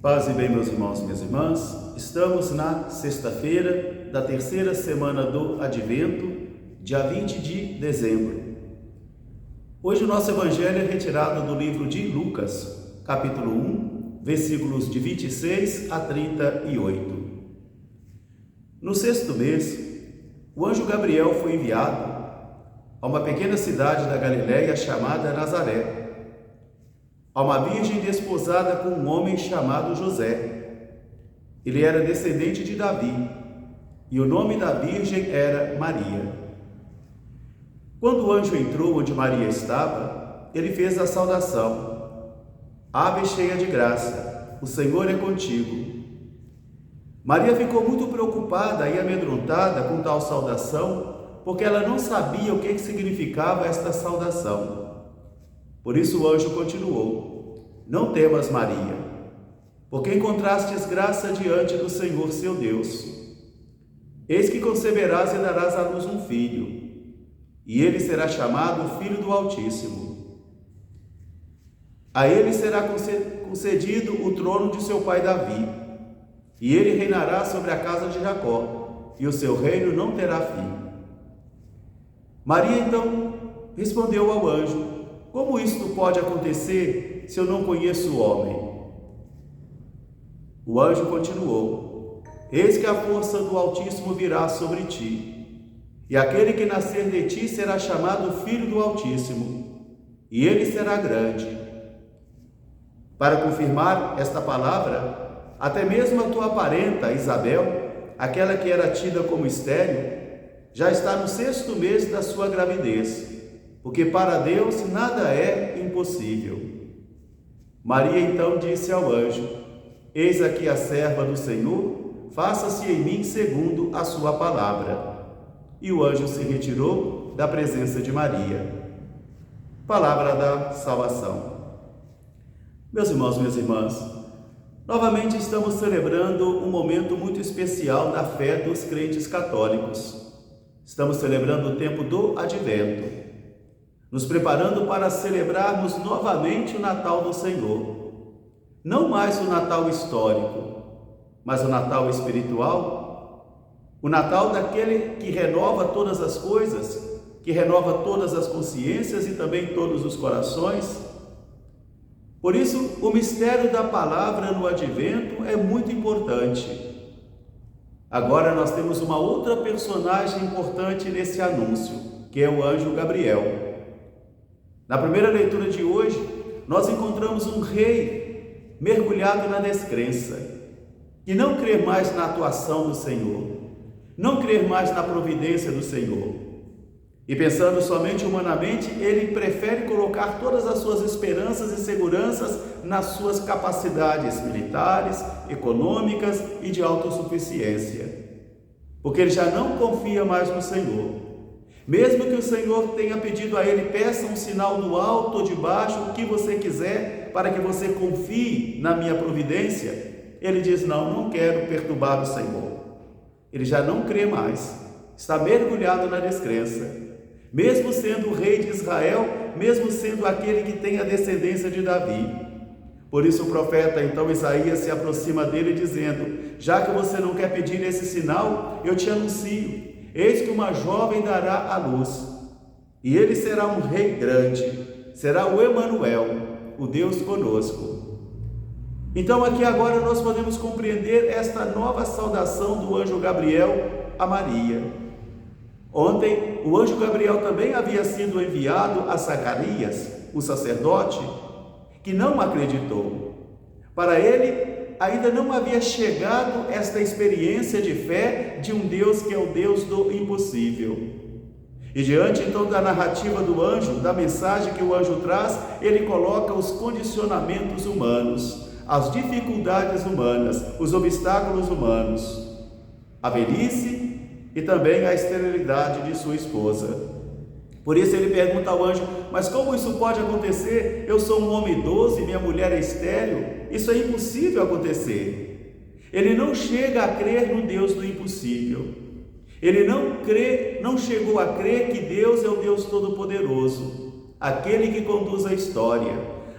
Paz e bem, meus irmãos e minhas irmãs. Estamos na sexta-feira da terceira semana do Advento, dia 20 de dezembro. Hoje o nosso evangelho é retirado do livro de Lucas, capítulo 1, versículos de 26 a 38. No sexto mês, o anjo Gabriel foi enviado a uma pequena cidade da Galiléia chamada Nazaré, a uma virgem desposada com um homem chamado José. Ele era descendente de Davi, e o nome da virgem era Maria. Quando o anjo entrou onde Maria estava, ele fez a saudação: Ave cheia de graça, o Senhor é contigo. Maria ficou muito preocupada e amedrontada com tal saudação, porque ela não sabia o que significava esta saudação. Por isso o anjo continuou: Não temas, Maria, porque encontrastes graça diante do Senhor seu Deus. Eis que conceberás e darás à luz um filho, e ele será chamado Filho do Altíssimo. A ele será concedido o trono de seu pai Davi, e ele reinará sobre a casa de Jacó, e o seu reino não terá fim. Maria então respondeu ao anjo: Como isto pode acontecer se eu não conheço o homem? O anjo continuou: Eis que a força do Altíssimo virá sobre ti, e aquele que nascer de ti será chamado Filho do Altíssimo, e ele será grande. Para confirmar esta palavra, até mesmo a tua parenta Isabel, aquela que era tida como estéril, já está no sexto mês da sua gravidez, porque para Deus nada é impossível. Maria então disse ao anjo: Eis aqui a serva do Senhor, faça-se em mim segundo a sua palavra. E o anjo se retirou da presença de Maria. Palavra da salvação. Meus irmãos, minhas irmãs, novamente estamos celebrando um momento muito especial da fé dos crentes católicos. Estamos celebrando o tempo do Advento, nos preparando para celebrarmos novamente o Natal do Senhor. Não mais o Natal histórico, mas o Natal espiritual, o Natal daquele que renova todas as coisas, que renova todas as consciências e também todos os corações. Por isso, o mistério da palavra no Advento é muito importante. Agora nós temos uma outra personagem importante nesse anúncio, que é o anjo Gabriel. Na primeira leitura de hoje, nós encontramos um rei mergulhado na descrença, que não crê mais na atuação do Senhor, não crê mais na providência do Senhor. E pensando somente humanamente, ele prefere colocar todas as suas esperanças e seguranças nas suas capacidades militares, econômicas e de autossuficiência, porque ele já não confia mais no Senhor. Mesmo que o Senhor tenha pedido a ele: peça um sinal do alto ou de baixo, o que você quiser, para que você confie na minha providência, ele diz: não quero perturbar o Senhor. Ele já não crê mais, está mergulhado na descrença. Mesmo sendo o rei de Israel, mesmo sendo aquele que tem a descendência de Davi. Por isso o profeta então Isaías se aproxima dele dizendo: já que você não quer pedir esse sinal, eu te anuncio: eis que uma jovem dará à luz, e ele será um rei grande, será o Emanuel, o Deus conosco. Então aqui agora nós podemos compreender esta nova saudação do anjo Gabriel a Maria. Ontem, o anjo Gabriel também havia sido enviado a Zacarias, o sacerdote, que não acreditou. Para ele, ainda não havia chegado esta experiência de fé de um Deus que é o Deus do impossível. E diante então da narrativa do anjo, da mensagem que o anjo traz, ele coloca os condicionamentos humanos, as dificuldades humanas, os obstáculos humanos, a velhice e também a esterilidade de sua esposa. Por isso ele pergunta ao anjo: mas como isso pode acontecer? Eu sou um homem idoso e minha mulher é estéril. Isso é impossível acontecer. Ele não chega a crer no Deus do impossível. Ele não chegou a crer que Deus é o Deus Todo-Poderoso, aquele que conduz a história,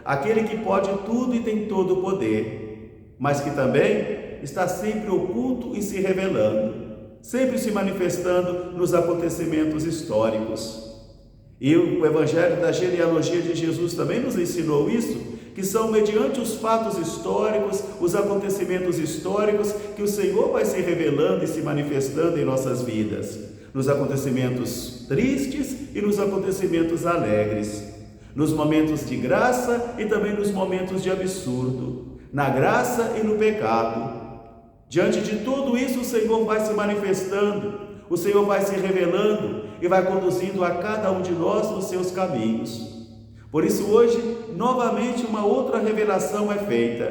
aquele que pode tudo e tem todo o poder. mas que também está sempre oculto e se revelando, sempre se manifestando nos acontecimentos históricos. E o Evangelho da genealogia de Jesus também nos ensinou isso, que são mediante os fatos históricos, os acontecimentos históricos, que o Senhor vai se revelando e se manifestando em nossas vidas, nos acontecimentos tristes e nos acontecimentos alegres, nos momentos de graça e também nos momentos de absurdo, na graça e no pecado. Diante de tudo isso, o Senhor vai se manifestando, o Senhor vai se revelando e vai conduzindo a cada um de nós nos seus caminhos. Por isso hoje, novamente, uma outra revelação é feita.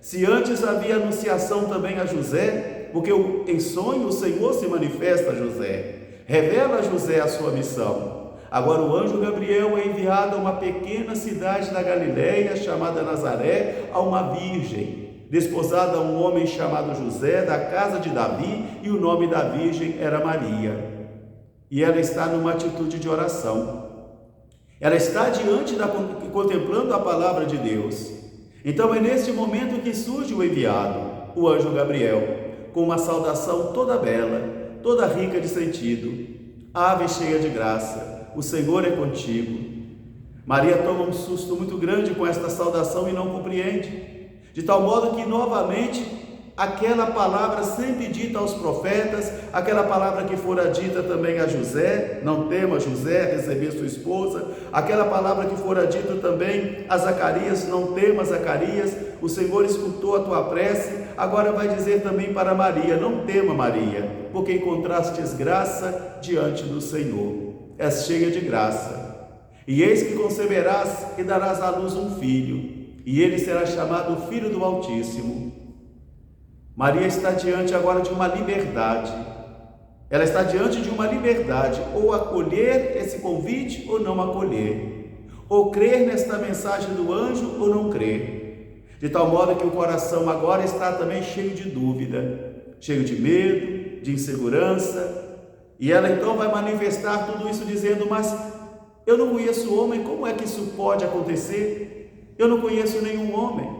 Se antes havia anunciação também a José, porque em sonho o Senhor se manifesta a José, revela a José a sua missão. Agora o anjo Gabriel é enviado a uma pequena cidade da Galileia, chamada Nazaré, a uma virgem, desposada a um homem chamado José, da casa de Davi, e o nome da virgem era Maria. E ela está numa atitude de oração. Ela está contemplando a palavra de Deus. Então é neste momento que surge o enviado, o anjo Gabriel, com uma saudação toda bela, toda rica de sentido. Ave cheia de graça, o Senhor é contigo. Maria toma um susto muito grande com esta saudação e não compreende, de tal modo que novamente aquela palavra sempre dita aos profetas, aquela palavra que fora dita também a José, não tema José receber sua esposa, aquela palavra que fora dita também a Zacarias, não tema Zacarias, o Senhor escutou a tua prece, agora vai dizer também para Maria, não tema Maria, porque encontrastes graça diante do Senhor, és cheia de graça, e eis que conceberás e darás à luz um filho, e ele será chamado Filho do Altíssimo. Maria está diante agora de uma liberdade, ela está diante de uma liberdade, ou acolher esse convite ou não acolher, ou crer nesta mensagem do anjo ou não crer, de tal modo que o coração agora está também cheio de dúvida, cheio de medo, de insegurança, e ela então vai manifestar tudo isso dizendo, mas eu não conheço homem, como é que isso pode acontecer? Eu não conheço nenhum homem.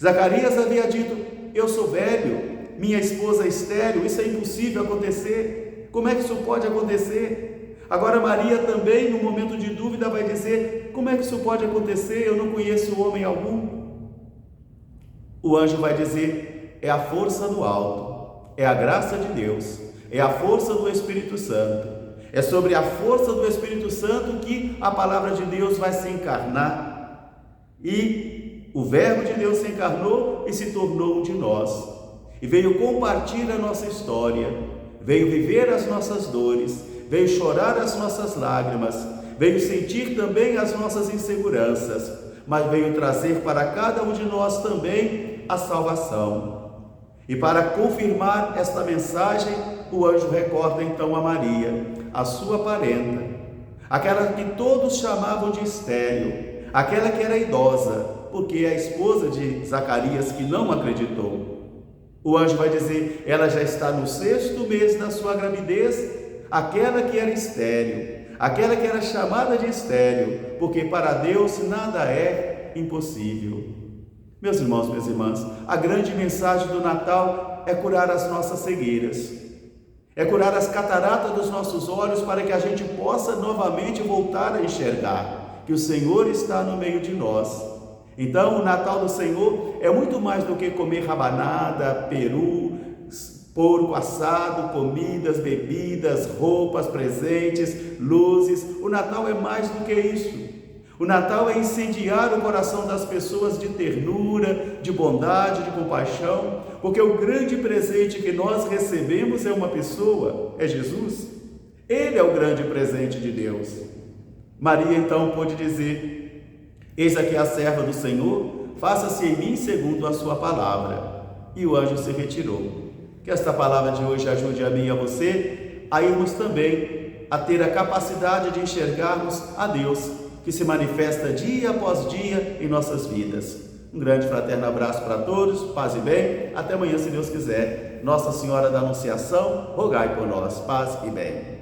Zacarias havia dito, eu sou velho, minha esposa é estéril, isso é impossível acontecer, como é que isso pode acontecer? Agora Maria também, no momento de dúvida, vai dizer, como é que isso pode acontecer? Eu não conheço homem algum. O anjo vai dizer, é a força do alto, é a graça de Deus, é a força do Espírito Santo, é sobre a força do Espírito Santo que a palavra de Deus vai se encarnar, e o Verbo de Deus se encarnou e se tornou um de nós, e veio compartilhar a nossa história, veio viver as nossas dores, veio chorar as nossas lágrimas, veio sentir também as nossas inseguranças, mas veio trazer para cada um de nós também a salvação. E para confirmar esta mensagem, o anjo recorda então a Maria, a sua parenta, aquela que todos chamavam de estéril, aquela que era idosa, porque é a esposa de Zacarias que não acreditou. O anjo vai dizer, ela já está no 6º mês da sua gravidez, aquela que era estéril, aquela que era chamada de estéril, porque para Deus nada é impossível. Meus irmãos, minhas irmãs, a grande mensagem do Natal é curar as nossas cegueiras, é curar as cataratas dos nossos olhos para que a gente possa novamente voltar a enxergar que o Senhor está no meio de nós. Então, o Natal do Senhor é muito mais do que comer rabanada, peru, porco assado, comidas, bebidas, roupas, presentes, luzes. O Natal é mais do que isso. O Natal é incendiar o coração das pessoas de ternura, de bondade, de compaixão, porque o grande presente que nós recebemos é uma pessoa, é Jesus. Ele é o grande presente de Deus. Maria então pôde dizer, eis aqui a serva do Senhor, faça-se em mim segundo a sua palavra. E o anjo se retirou. Que esta palavra de hoje ajude a mim e a você a irmos também a ter a capacidade de enxergarmos a Deus, que se manifesta dia após dia em nossas vidas. Um grande fraterno abraço para todos, paz e bem, até amanhã se Deus quiser. Nossa Senhora da Anunciação, rogai por nós, paz e bem.